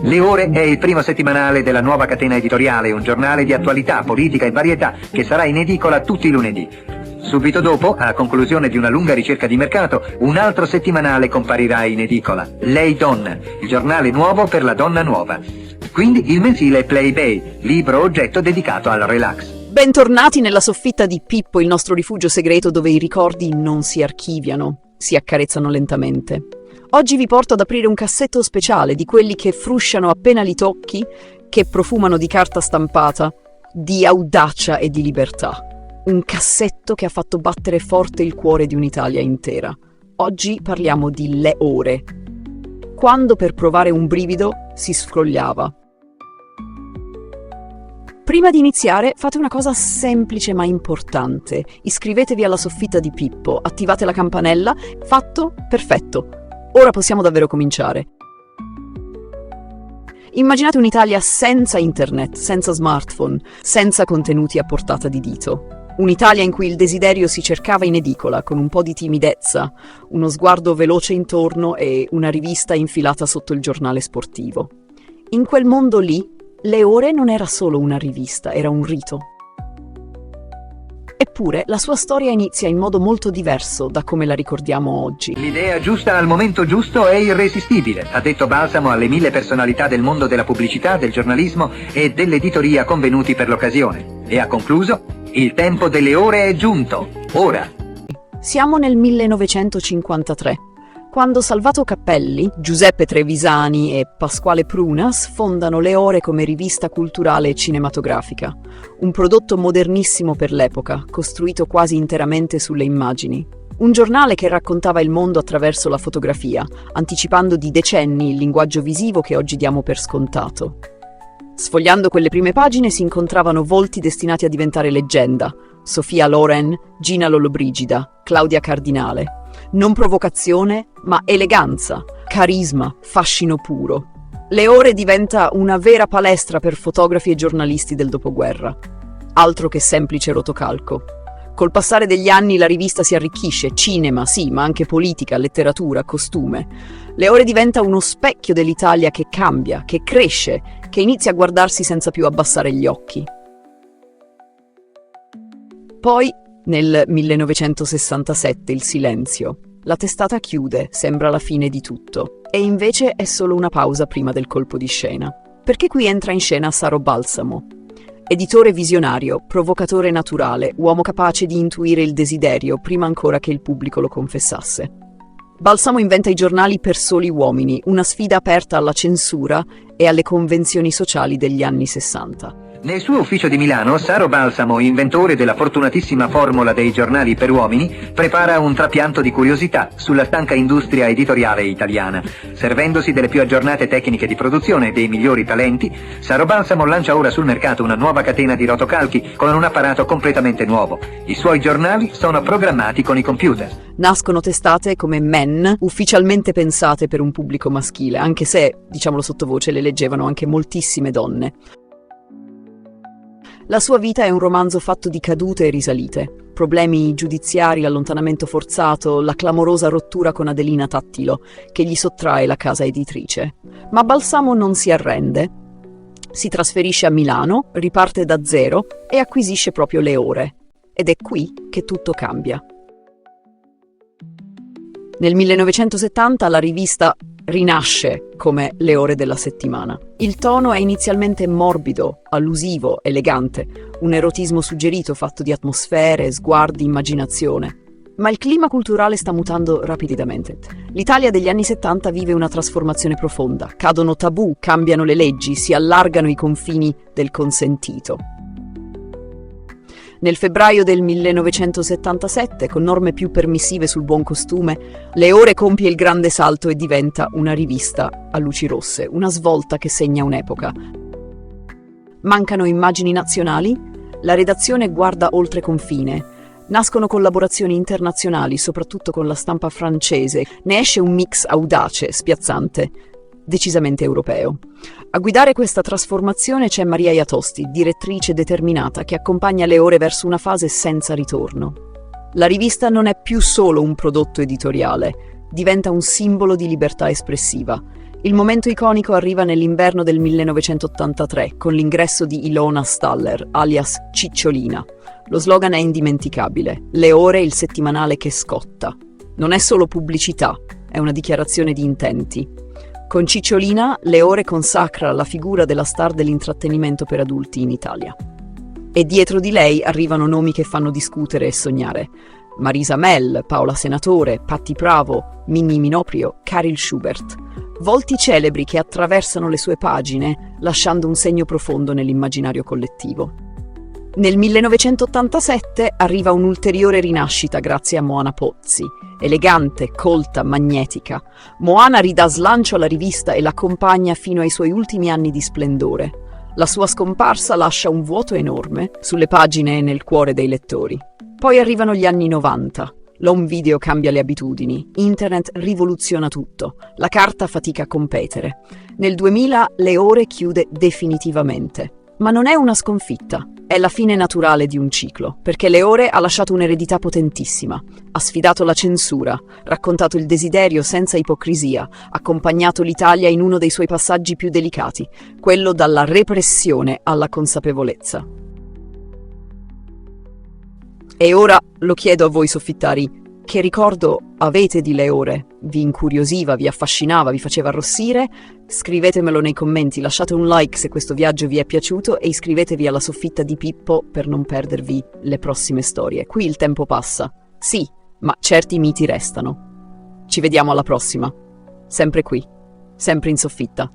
Le Ore è il primo settimanale della nuova catena editoriale, un giornale di attualità, politica e varietà che sarà in edicola tutti i lunedì. Subito dopo, a conclusione di una lunga ricerca di mercato, un altro settimanale comparirà in edicola, Lei Donna, il giornale nuovo per la donna nuova. Quindi il mensile Playbay, libro oggetto dedicato al relax. Bentornati nella soffitta di Pippo, il nostro rifugio segreto dove i ricordi non si archiviano, si accarezzano lentamente. Oggi vi porto ad aprire un cassetto speciale di quelli che frusciano appena li tocchi, che profumano di carta stampata, di audacia e di libertà. Un cassetto che ha fatto battere forte il cuore di un'Italia intera. Oggi parliamo di Le Ore, quando per provare un brivido si scrogliava. Prima di iniziare, fate una cosa semplice ma importante. Iscrivetevi alla soffitta di Pippo, attivate la campanella. Fatto? Perfetto. Ora possiamo davvero cominciare. Immaginate un'Italia senza internet, senza smartphone, senza contenuti a portata di dito. Un'Italia in cui il desiderio si cercava in edicola, con un po' di timidezza, uno sguardo veloce intorno e una rivista infilata sotto il giornale sportivo. In quel mondo lì, Le Ore non era solo una rivista, era un rito. Eppure, la sua storia inizia in modo molto diverso da come la ricordiamo oggi. L'idea giusta al momento giusto è irresistibile, ha detto Balsamo alle 1000 personalità del mondo della pubblicità, del giornalismo e dell'editoria convenuti per l'occasione. E ha concluso: il tempo delle ore è giunto, ora. Siamo nel 1953. Quando Salvato Cappelli, Giuseppe Trevisani e Pasquale Prunas fondano Le Ore come rivista culturale e cinematografica, un prodotto modernissimo per l'epoca, costruito quasi interamente sulle immagini. Un giornale che raccontava il mondo attraverso la fotografia, anticipando di decenni il linguaggio visivo che oggi diamo per scontato. Sfogliando quelle prime pagine si incontravano volti destinati a diventare leggenda: Sofia Loren, Gina Lollobrigida, Claudia Cardinale. Non provocazione, ma eleganza, carisma, fascino puro. Le Ore diventa una vera palestra per fotografi e giornalisti del dopoguerra. Altro che semplice rotocalco. Col passare degli anni la rivista si arricchisce, cinema, sì, ma anche politica, letteratura, costume. Le Ore diventa uno specchio dell'Italia che cambia, che cresce, che inizia a guardarsi senza più abbassare gli occhi. Poi, nel 1967, il silenzio. La testata chiude, sembra la fine di tutto. E invece è solo una pausa prima del colpo di scena. Perché qui entra in scena Saro Balsamo. Editore visionario, provocatore naturale, uomo capace di intuire il desiderio prima ancora che il pubblico lo confessasse. Balsamo inventa i giornali per soli uomini, una sfida aperta alla censura e alle convenzioni sociali degli anni 60. Nel suo ufficio di Milano, Saro Balsamo, inventore della fortunatissima formula dei giornali per uomini, prepara un trapianto di curiosità sulla stanca industria editoriale italiana. Servendosi delle più aggiornate tecniche di produzione e dei migliori talenti, Saro Balsamo lancia ora sul mercato una nuova catena di rotocalchi con un apparato completamente nuovo. I suoi giornali sono programmati con i computer. Nascono testate come Men, ufficialmente pensate per un pubblico maschile, anche se, diciamolo sottovoce, le leggevano anche moltissime donne. La sua vita è un romanzo fatto di cadute e risalite, problemi giudiziari, l'allontanamento forzato, la clamorosa rottura con Adelina Tattilo, che gli sottrae la casa editrice. Ma Balsamo non si arrende. Si trasferisce a Milano, riparte da zero e acquisisce proprio Le Ore. Ed è qui che tutto cambia. Nel 1970 la rivista rinasce come Le Ore della settimana. Il tono è inizialmente morbido, allusivo, elegante, un erotismo suggerito fatto di atmosfere, sguardi, immaginazione. Ma il clima culturale sta mutando rapidamente. L'Italia degli anni 70 vive una trasformazione profonda. Cadono tabù, cambiano le leggi, si allargano i confini del consentito. Nel febbraio del 1977, con norme più permissive sul buon costume, Le Ore compie il grande salto e diventa una rivista a luci rosse, una svolta che segna un'epoca. Mancano immagini nazionali? La redazione guarda oltre confine. Nascono collaborazioni internazionali, soprattutto con la stampa francese. Ne esce un mix audace, spiazzante, decisamente europeo. A guidare questa trasformazione c'è Maria Iatosti, direttrice determinata che accompagna Le Ore verso una fase senza ritorno. La rivista non è più solo un prodotto editoriale, diventa un simbolo di libertà espressiva. Il momento iconico arriva nell'inverno del 1983 con l'ingresso di Ilona Staller, alias Cicciolina. Lo slogan è indimenticabile: Le Ore, il settimanale che scotta. Non è solo pubblicità, è una dichiarazione di intenti. Con Cicciolina, Le Ore consacra la figura della star dell'intrattenimento per adulti in Italia. E dietro di lei arrivano nomi che fanno discutere e sognare. Marisa Mel, Paola Senatore, Patti Bravo, Minnie Minoprio, Caril Schubert. Volti celebri che attraversano le sue pagine, lasciando un segno profondo nell'immaginario collettivo. Nel 1987 arriva un'ulteriore rinascita grazie a Moana Pozzi. Elegante, colta, magnetica, Moana ridà slancio alla rivista e l'accompagna fino ai suoi ultimi anni di splendore. La sua scomparsa lascia un vuoto enorme sulle pagine e nel cuore dei lettori. Poi arrivano gli anni 90. L'home video cambia le abitudini, internet rivoluziona tutto, la carta fatica a competere. Nel 2000 Le Ore chiude definitivamente. Ma non è una sconfitta, è la fine naturale di un ciclo, perché Le Ore ha lasciato un'eredità potentissima. Ha sfidato la censura, raccontato il desiderio senza ipocrisia, accompagnato l'Italia in uno dei suoi passaggi più delicati, quello dalla repressione alla consapevolezza. E ora lo chiedo a voi soffittari, che ricordo avete di Le Ore? Vi incuriosiva, vi affascinava, vi faceva arrossire? Scrivetemelo nei commenti, lasciate un like se questo viaggio vi è piaciuto e iscrivetevi alla soffitta di Pippo per non perdervi le prossime storie. Qui il tempo passa, sì, ma certi miti restano. Ci vediamo alla prossima, sempre qui, sempre in soffitta.